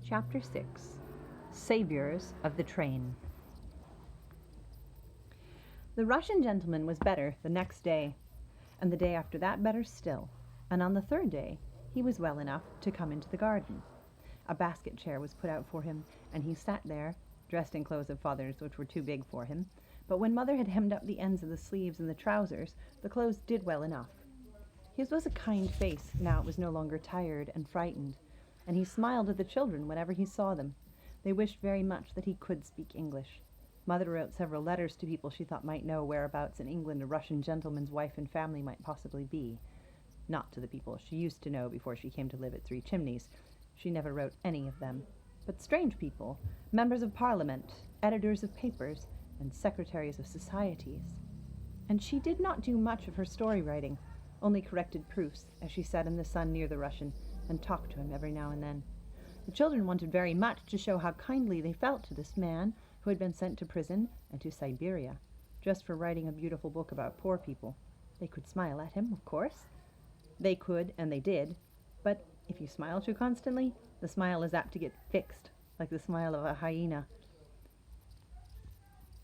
Chapter 6 Saviors of the Train. The Russian gentleman was better the next day, and the day after that better still, and on the third day he was well enough to come into the garden. A basket chair was put out for him, and he sat there, dressed in clothes of Father's which were too big for him, but when Mother had hemmed up the ends of the sleeves and the trousers, the clothes did well enough. His was a kind face, now it was no longer tired and frightened, and he smiled at the children whenever he saw them. They wished very much that he could speak English. Mother wrote several letters to people she thought might know whereabouts in England a Russian gentleman's wife and family might possibly be. Not to the people she used to know before she came to live at Three Chimneys. She never wrote any of them. But strange people, members of Parliament, editors of papers, and secretaries of societies. And she did not do much of her story writing, only corrected proofs as she sat in the sun near the Russian and talked to him every now and then. The children wanted very much to show how kindly they felt to this man who had been sent to prison and to Siberia, just for writing a beautiful book about poor people. They could smile at him, of course. They could, and they did, but if you smile too constantly, the smile is apt to get fixed, like the smile of a hyena.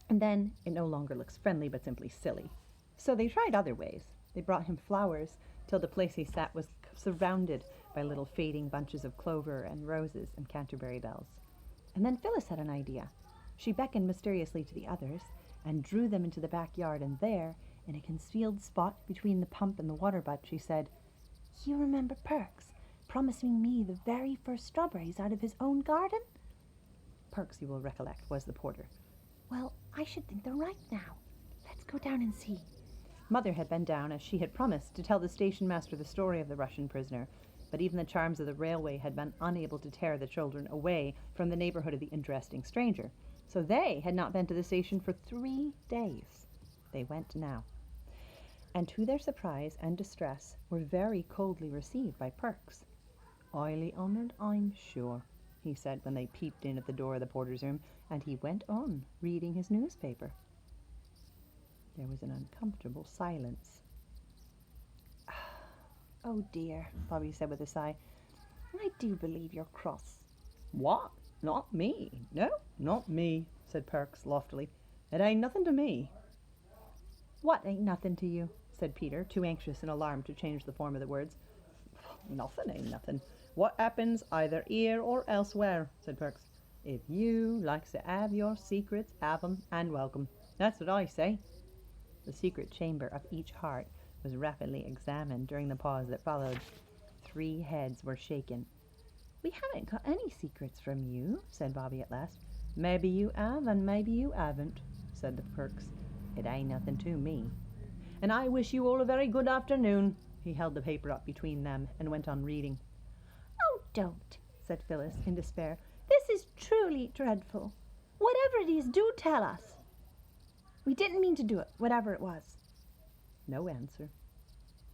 And then it no longer looks friendly, but simply silly. So they tried other ways. They brought him flowers, till the place he sat was surrounded by little fading bunches of clover and roses and Canterbury bells. And then Phyllis had an idea. She beckoned mysteriously to the others and drew them into the backyard, and there, in a concealed spot between the pump and the water butt, she said, "You remember Perks promising me the very first strawberries out of his own garden?" Perks, you will recollect, was the porter. "Well, I should think they're ripe now. Let's go down and see." Mother had been down, as she had promised, to tell the station master the story of the Russian prisoner, but even the charms of the railway had been unable to tear the children away from the neighborhood of the interesting stranger. So they had not been to the station for 3 days. They went now, and to their surprise and distress were very coldly received by Perks. "Highly honoured, I'm sure," he said when they peeped in at the door of the porter's room, and he went on reading his newspaper. There was an uncomfortable silence. "Oh dear," Bobby said with a sigh. "I do believe you're cross." "What? Not me. No, not me," said Perks loftily. "It ain't nothing to me." "What ain't nothing to you?" said Peter, too anxious and alarmed to change the form of the words. "Nothing ain't nothing. What happens either here or elsewhere," said Perks. "If you likes to have your secrets, have 'em and welcome. That's what I say." The secret chamber of each heart was rapidly examined during the pause that followed. 3 heads were shaken. "We haven't got any secrets from you," said Bobby at last. "Maybe you have and maybe you haven't," said the Perks. "It ain't nothing to me. And I wish you all a very good afternoon." He held the paper up between them and went on reading. "Oh, don't," said Phyllis in despair. "This is truly dreadful. Whatever it is, do tell us." "We didn't mean to do it, whatever it was." No answer.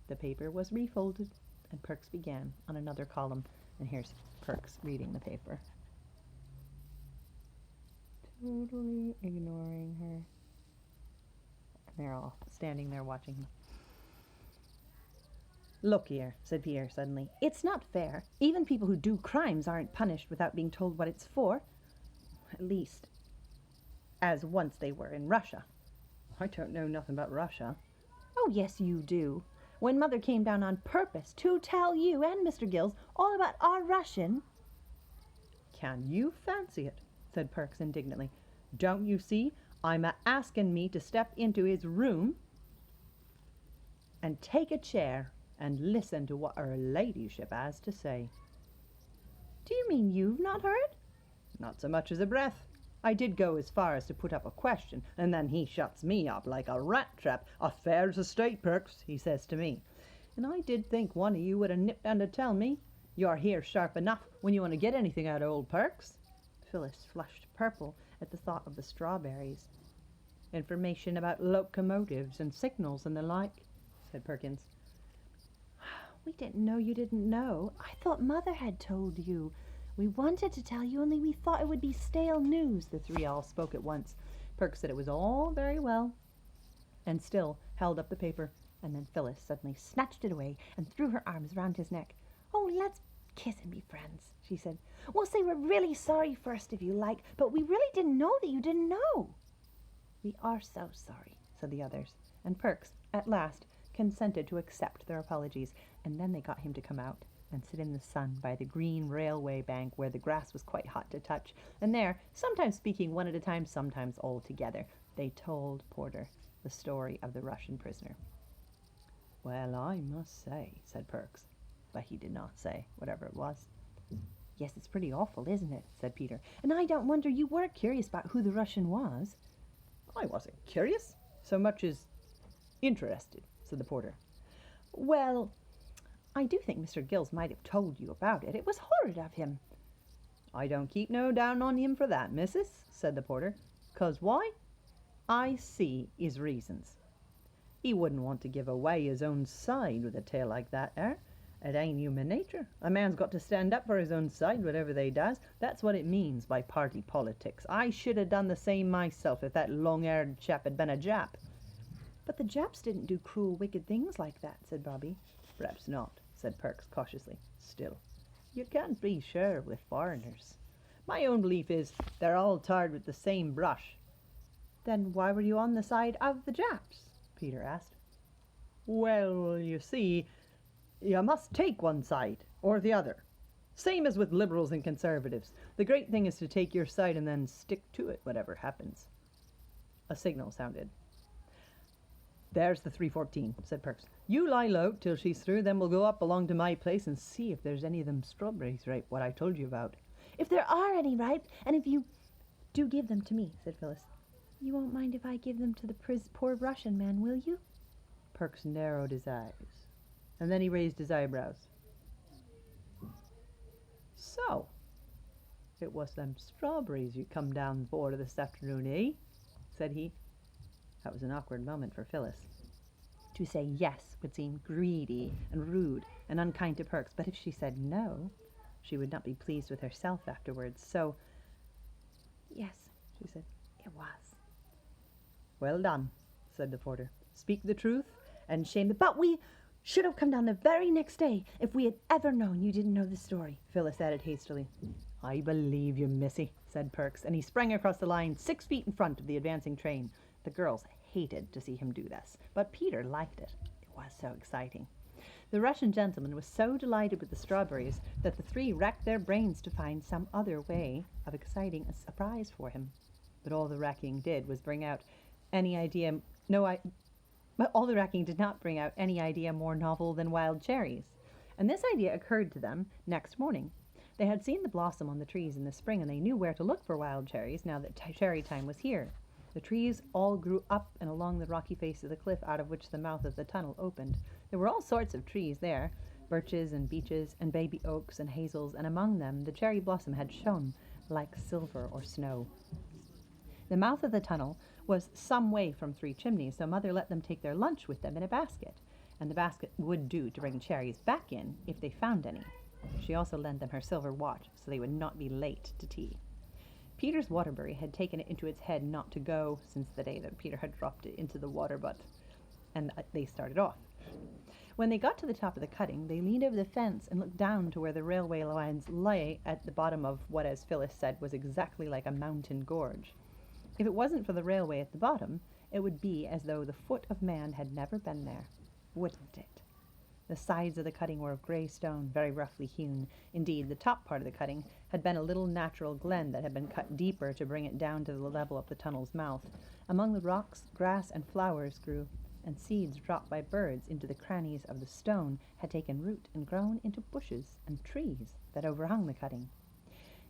The paper was refolded, and Perks began on another column. And here's Perks reading the paper. Totally ignoring her. And they're all standing there watching him. "Look here," said Pierre suddenly. "It's not fair. Even people who do crimes aren't punished without being told what it's for. At least, as once they were in Russia." "I don't know nothing about Russia." "Oh, yes, you do. When Mother came down on purpose to tell you and Mr. Gills all about our Russian—" "Can you fancy it?" said Perks indignantly. "Don't you see I'm a-asking me to step into his room and take a chair and listen to what her ladyship has to say?" "Do you mean you've not heard?" "Not so much as a breath. I did go as far as to put up a question, and then he shuts me up like a rat trap. 'Affairs of state, Perks,' he says to me. And I did think one of you would have nipped down to tell me. You're here sharp enough when you want to get anything out of old Perks." Phyllis flushed purple at the thought of the strawberries. "Information about locomotives and signals and the like," said Perkins. "We didn't know you didn't know. I thought Mother had told you. We wanted to tell you, only we thought it would be stale news." The 3 all spoke at once. Perks said it was all very well, and still held up the paper, and then Phyllis suddenly snatched it away and threw her arms round his neck. "Oh, let's kiss and be friends," she said. "We'll say we're really sorry first if you like, but we really didn't know that you didn't know." "We are so sorry," said the others, and Perks, at last, consented to accept their apologies, and then they got him to come out and sit in the sun by the green railway bank where the grass was quite hot to touch, and there, sometimes speaking one at a time, sometimes all together, they told Porter the story of the Russian prisoner. "Well, I must say," said Perks, but he did not say whatever it was. "Yes, it's pretty awful, isn't it?" said Peter. "And I don't wonder you were curious about who the Russian was." "I wasn't curious so much as interested," said the porter. "Well, I do think Mr. Gills might have told you about it. It was horrid of him." "I don't keep no down on him for that, missus," said the porter. "'Cause why? I see his reasons. He wouldn't want to give away his own side with a tale like that, It ain't human nature. A man's got to stand up for his own side, whatever they does. That's what it means by party politics. I should have done the same myself if that long-haired chap had been a Jap." "But the Japs didn't do cruel, wicked things like that," said Bobby. "Perhaps not," said Perks cautiously. "Still, you can't be sure with foreigners. My own belief is they're all tarred with the same brush." "Then why were you on the side of the Japs?" Peter asked. "Well, you see, you must take one side or the other. Same as with liberals and conservatives. The great thing is to take your side and then stick to it, whatever happens." A signal sounded. "There's the 314, said Perks. "You lie low till she's through, then we'll go up along to my place and see if there's any of them strawberries ripe, what I told you about." "If there are any ripe, and if you do give them to me," said Phyllis. "You won't mind if I give them to the poor Russian man, will you?" Perks narrowed his eyes, and then he raised his eyebrows. "So, it was them strawberries you come down for this afternoon, eh?" said he. That was an awkward moment for Phyllis. To say yes would seem greedy and rude and unkind to Perks, but if she said no, she would not be pleased with herself afterwards. So, "Yes," she said, "it was." "Well done," said the porter. "Speak the truth and shame the—" "But we should have come down the very next day if we had ever known you didn't know the story," Phyllis added hastily. "I believe you, missy," said Perks, and he sprang across the line 6 feet in front of the advancing train. The girls hated to see him do this, but Peter liked it. It was so exciting. The Russian gentleman was so delighted with the strawberries that the three racked their brains to find some other way of exciting a surprise for him. But all the racking did was bring out any idea But all the racking did not bring out any idea more novel than wild cherries. And this idea occurred to them next morning. They had seen the blossom on the trees in the spring, and they knew where to look for wild cherries now that cherry time was here. The trees all grew up and along the rocky face of the cliff out of which the mouth of the tunnel opened. There were all sorts of trees there, birches and beeches and baby oaks and hazels, and among them the cherry blossom had shone like silver or snow. The mouth of the tunnel was some way from Three Chimneys, so Mother let them take their lunch with them in a basket, and the basket would do to bring cherries back in if they found any. She also lent them her silver watch, so they would not be late to tea. Peter's Waterbury had taken it into its head not to go since the day that Peter had dropped it into the water butt, and they started off. When they got to the top of the cutting, they leaned over the fence and looked down to where the railway lines lay at the bottom of what, as Phyllis said, was exactly like a mountain gorge. If it wasn't for the railway at the bottom, it would be as though the foot of man had never been there, wouldn't it? The sides of the cutting were of grey stone, very roughly hewn. Indeed, the top part of the cutting had been a little natural glen that had been cut deeper to bring it down to the level of the tunnel's mouth. Among the rocks, grass and flowers grew, and seeds dropped by birds into the crannies of the stone had taken root and grown into bushes and trees that overhung the cutting.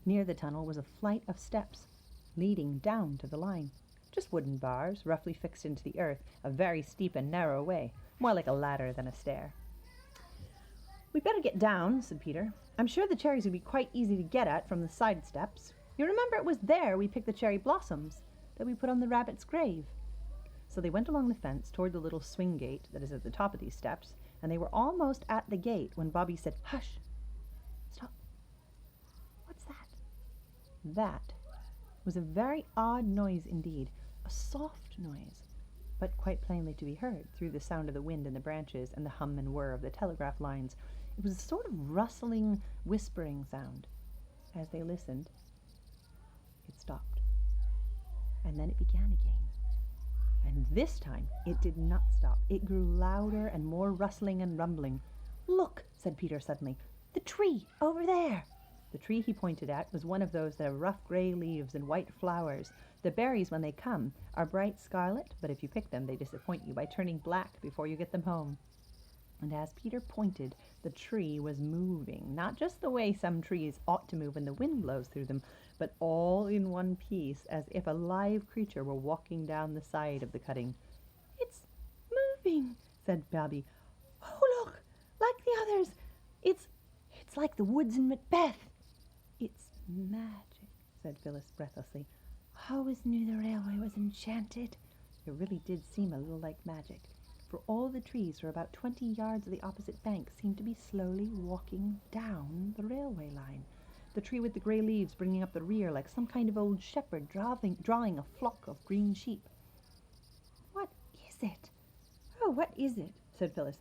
Near the tunnel was a flight of steps leading down to the line. Just wooden bars, roughly fixed into the earth, a very steep and narrow way, more like a ladder than a stair. "We'd better get down," said Peter. "I'm sure the cherries would be quite easy to get at from the side steps. You remember it was there we picked the cherry blossoms that we put on the rabbit's grave." So they went along the fence toward the little swing gate that is at the top of these steps, and they were almost at the gate when Bobby said, "Hush! Stop! What's that?" That was a very odd noise indeed, a soft noise, but quite plainly to be heard through the sound of the wind in the branches and the hum and whir of the telegraph lines. It was a sort of rustling, whispering sound. As they listened, it stopped. And then it began again. And this time it did not stop. It grew louder and more rustling and rumbling. "Look," said Peter suddenly. "The tree over there." The tree he pointed at was one of those that have rough gray leaves and white flowers. The berries, when they come, are bright scarlet, but if you pick them, they disappoint you by turning black before you get them home. And as Peter pointed, the tree was moving, not just the way some trees ought to move when the wind blows through them, but all in one piece, as if a live creature were walking down the side of the cutting. "It's moving," said Bobby. "Oh, look, like the others. It's like the woods in Macbeth." "It's magic," said Phyllis breathlessly. "I always knew the railway was enchanted." It really did seem a little like magic, for all the trees for about 20 yards of the opposite bank seemed to be slowly walking down the railway line. The tree with the grey leaves bringing up the rear like some kind of old shepherd drawing a flock of green sheep. "What is it?" "Oh, what is it?" said Phyllis.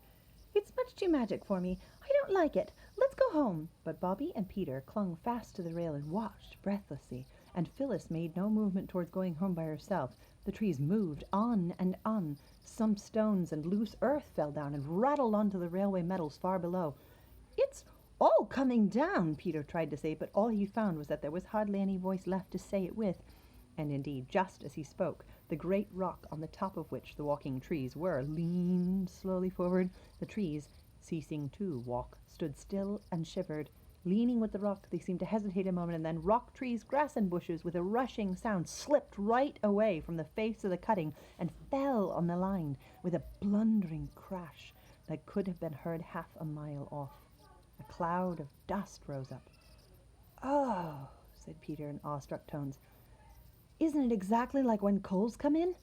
"It's much too magic for me. I don't like it. Let's go home." But Bobby and Peter clung fast to the rail and watched breathlessly, and Phyllis made no movement towards going home by herself. The trees moved on and on. Some stones and loose earth fell down and rattled onto the railway metals far below. "It's all coming down," Peter tried to say, but all he found was that there was hardly any voice left to say it with. And indeed, just as he spoke, the great rock on the top of which the walking trees were leaned slowly forward. The trees, ceasing to walk, stood still and shivered. Leaning with the rock, they seemed to hesitate a moment, and then rock trees, grass, and bushes, with a rushing sound, slipped right away from the face of the cutting and fell on the line with a blundering crash that could have been heard half a mile off. A cloud of dust rose up. "Oh," said Peter in awestruck tones. "Isn't it exactly like when coals come in?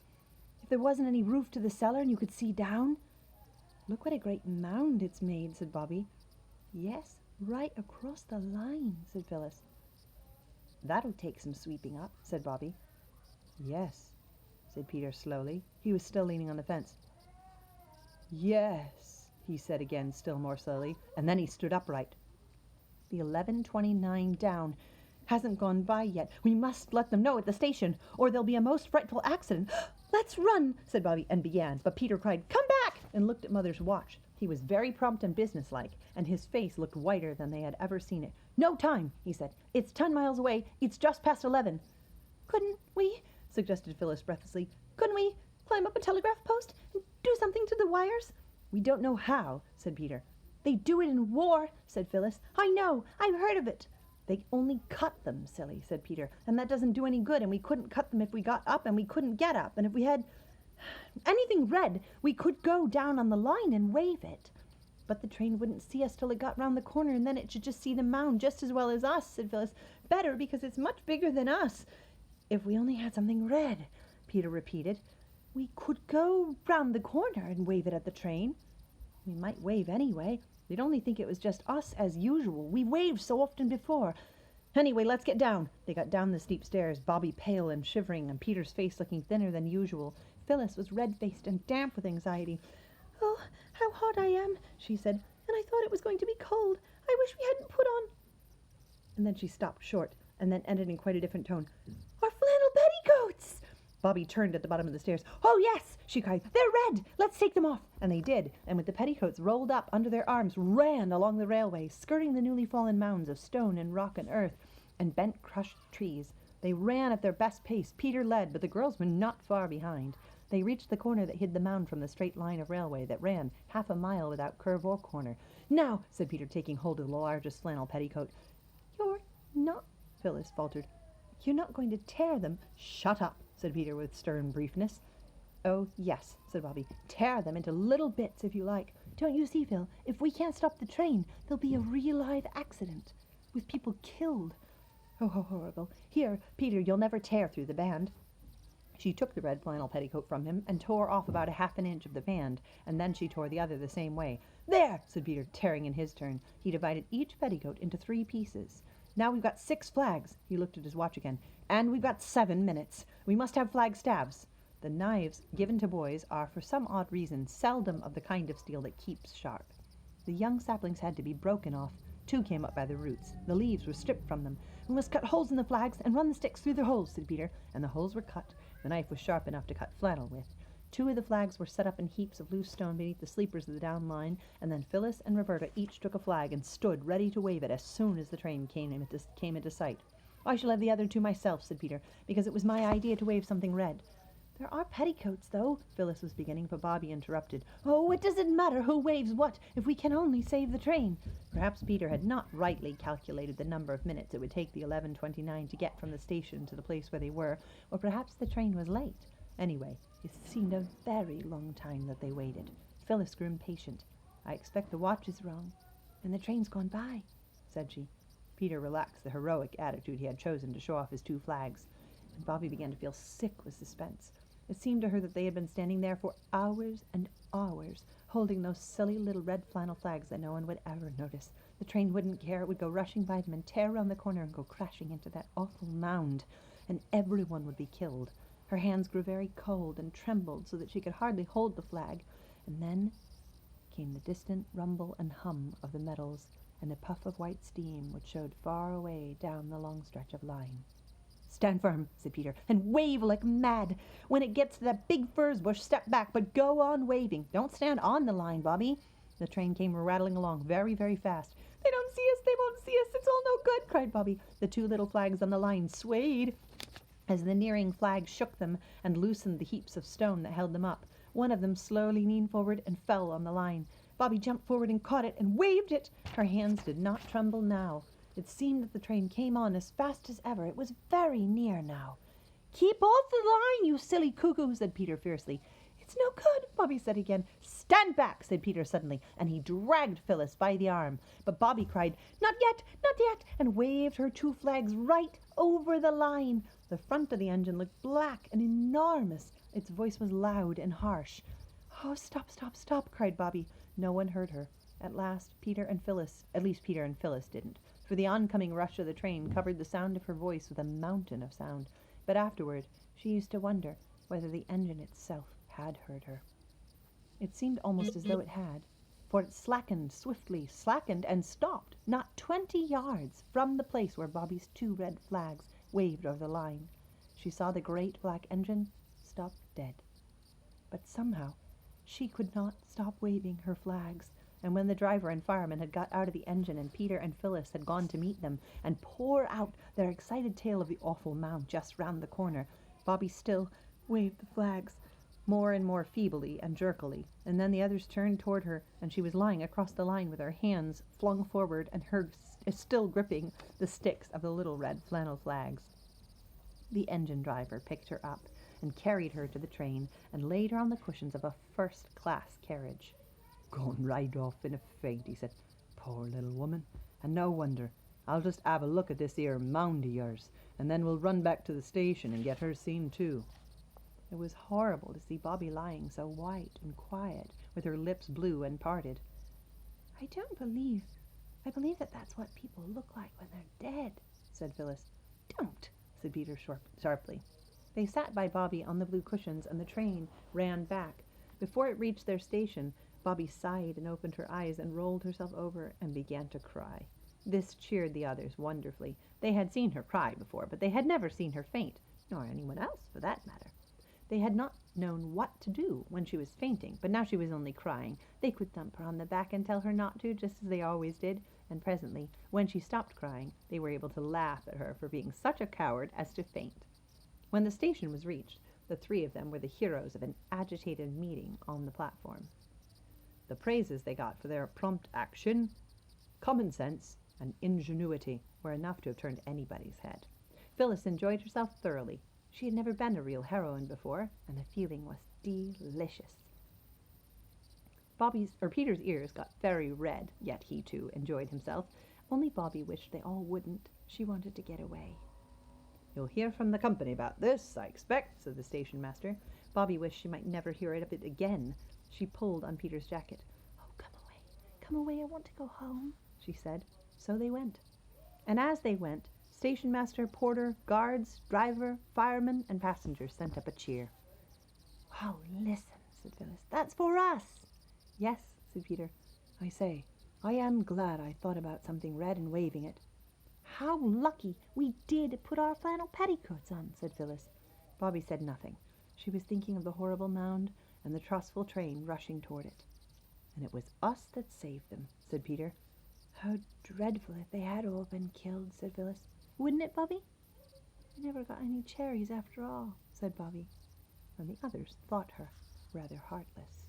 If there wasn't any roof to the cellar and you could see down?" "Look what a great mound it's made," said Bobby. "Yes, right across the line," said Phyllis. "That'll take some sweeping up," said Bobby. "Yes," said Peter slowly. He was still leaning on the fence. "Yes," he said again, still more slowly, and then he stood upright. "The 11:29 down hasn't gone by yet. We must let them know at the station, or there'll be a most frightful accident." "Let's run," said Bobby, and began. But Peter cried, "Come back!" and looked at Mother's watch. He was very prompt and businesslike, and his face looked whiter than they had ever seen it. "No time," he said. "It's 10 miles away. It's just past 11. "Couldn't we," suggested Phyllis breathlessly, "couldn't we climb up a telegraph post and do something to the wires?" "We don't know how," said Peter. "They do it in war," said Phyllis. "I know. I've heard of it." "They only cut them, silly," said Peter, "and that doesn't do any good, and we couldn't cut them if we got up, and we couldn't get up, and if we had anything red, we could go down on the line and wave it." "But the train wouldn't see us till it got round the corner, and then it should just see the mound just as well as us," said Phyllis. "Better, because it's much bigger than us." "If we only had something red," Peter repeated. "We could go round the corner and wave it at the train." "We might wave anyway. They'd only think it was just us as usual. We waved so often before. Anyway, let's get down." They got down the steep stairs, Bobby pale and shivering, and Peter's face looking thinner than usual. Phyllis was red-faced and damp with anxiety. "Oh, how hot I am," she said, "and I thought it was going to be cold. I wish we hadn't put on—" And then she stopped short, and then ended in quite a different tone. "Our flannel petticoats!" Bobby turned at the bottom of the stairs. "Oh, yes," she cried. "They're red. Let's take them off." And they did, and with the petticoats rolled up under their arms, ran along the railway, skirting the newly fallen mounds of stone and rock and earth and bent crushed trees. They ran at their best pace. Peter led, but the girls were not far behind. They reached the corner that hid the mound from the straight line of railway that ran half a mile without curve or corner. "Now," said Peter, taking hold of the largest flannel petticoat. "You're not," Phyllis faltered. "You're not going to tear them?" "Shut up," said Peter with stern briefness. "Oh, yes," said Bobby. "Tear them into little bits if you like. Don't you see, Phil? If we can't stop the train, there'll be a real live accident, with people killed. Oh, how horrible. Here, Peter, you'll never tear through the band." She took the red flannel petticoat from him and tore off about a half an inch of the band, and then she tore the other the same way. "There," said Peter, tearing in his turn. He divided each petticoat into 3 pieces. "Now we've got 6 flags." He looked at his watch again. "And we've got 7 minutes. We must have flag staves." The knives given to boys are, for some odd reason, seldom of the kind of steel that keeps sharp. The young saplings had to be broken off. 2 came up by the roots. The leaves were stripped from them. We must cut holes in the flags and run the sticks through the holes, said Peter, and the holes were cut. The knife was sharp enough to cut flannel with. 2 of the flags were set up in heaps of loose stone beneath the sleepers of the down line, and then Phyllis and Roberta each took a flag and stood ready to wave it as soon as the train came into sight. I shall have the other 2 myself, said Peter, because it was my idea to wave something red. There are petticoats, though, Phyllis was beginning, but Bobby interrupted. Oh, it doesn't matter who waves what, if we can only save the train. Perhaps Peter had not rightly calculated the number of minutes it would take the 11:29 to get from the station to the place where they were, or perhaps the train was late. Anyway, it seemed a very long time that they waited. Phyllis grew impatient. I expect the watch is wrong, and the train's gone by, said she. Peter relaxed the heroic attitude he had chosen to show off his 2 flags, and Bobby began to feel sick with suspense. It seemed to her that they had been standing there for hours and hours, holding those silly little red flannel flags that no one would ever notice. The train wouldn't care. It would go rushing by them and tear round the corner and go crashing into that awful mound, and everyone would be killed. Her hands grew very cold and trembled so that she could hardly hold the flag, and then came the distant rumble and hum of the metals and a puff of white steam which showed far away down the long stretch of line. Stand firm, said Peter, and wave like mad. When it gets to that big furze bush, step back, but go on waving. Don't stand on the line, Bobby. The train came rattling along very, very fast. They don't see us, they won't see us, it's all no good, cried Bobby. The 2 little flags on the line swayed as the nearing flag shook them and loosened the heaps of stone that held them up. One of them slowly leaned forward and fell on the line. Bobby jumped forward and caught it and waved it. Her hands did not tremble now. It seemed that the train came on as fast as ever. It was very near now. Keep off the line, you silly cuckoo, said Peter fiercely. It's no good, Bobby said again. Stand back, said Peter suddenly, and he dragged Phyllis by the arm. But Bobby cried, not yet, and waved her 2 flags right over the line. The front of the engine looked black and enormous. Its voice was loud and harsh. Oh, stop, stop, stop, cried Bobby. No one heard her. At least Peter and Phyllis didn't, for the oncoming rush of the train covered the sound of her voice with a mountain of sound. But afterward she used to wonder whether the engine itself had heard her. It seemed almost as though it had, for it swiftly slackened, and stopped, not 20 yards from the place where Bobby's 2 red flags waved over the line. She saw the great black engine stop dead. But somehow she could not stop waving her flags. And when the driver and fireman had got out of the engine and Peter and Phyllis had gone to meet them and pour out their excited tale of the awful mound just round the corner, Bobby still waved the flags, more and more feebly and jerkily, and then the others turned toward her, and she was lying across the line with her hands flung forward and her still gripping the sticks of the little red flannel flags. The engine driver picked her up and carried her to the train and laid her on the cushions of a first-class carriage. Gone right off in a faint, he said. Poor little woman. And no wonder. I'll just have a look at this here mound of yours, and then we'll run back to the station and get her seen too. It was horrible to see Bobby lying so white and quiet, with her lips blue and parted. I believe that that's what people look like when they're dead, said Phyllis. Don't, said Peter sharply. They sat by Bobby on the blue cushions, and the train ran back. Before it reached their station, Bobby sighed and opened her eyes and rolled herself over and began to cry. This cheered the others wonderfully. They had seen her cry before, but they had never seen her faint, nor anyone else for that matter. They had not known what to do when she was fainting, but now she was only crying. They could thump her on the back and tell her not to, just as they always did, and presently, when she stopped crying, they were able to laugh at her for being such a coward as to faint. When the station was reached, the 3 of them were the heroes of an agitated meeting on the platform. The praises they got for their prompt action, common sense, and ingenuity were enough to have turned anybody's head. Phyllis enjoyed herself thoroughly. She had never been a real heroine before, and the feeling was delicious. Peter's ears got very red, yet he too enjoyed himself. Only Bobby wished they all wouldn't. She wanted to get away. You'll hear from the company about this, I expect, said the station master. Bobby wished she might never hear of it again. She pulled on Peter's jacket. Oh, come away, I want to go home, she said. So they went. And as they went, station master, porter, guards, driver, firemen, and passengers sent up a cheer. Oh, listen, said Phyllis. That's for us. Yes, said Peter. I say, I am glad I thought about something red and waving it. How lucky we did put our flannel petticoats on, said Phyllis. Bobby said nothing. She was thinking of the horrible mound and the trustful train rushing toward it. And it was us that saved them, said Peter. How dreadful if they had all been killed, said Phyllis. Wouldn't it, Bobby? We never got any cherries after all, said Bobby. And the others thought her rather heartless.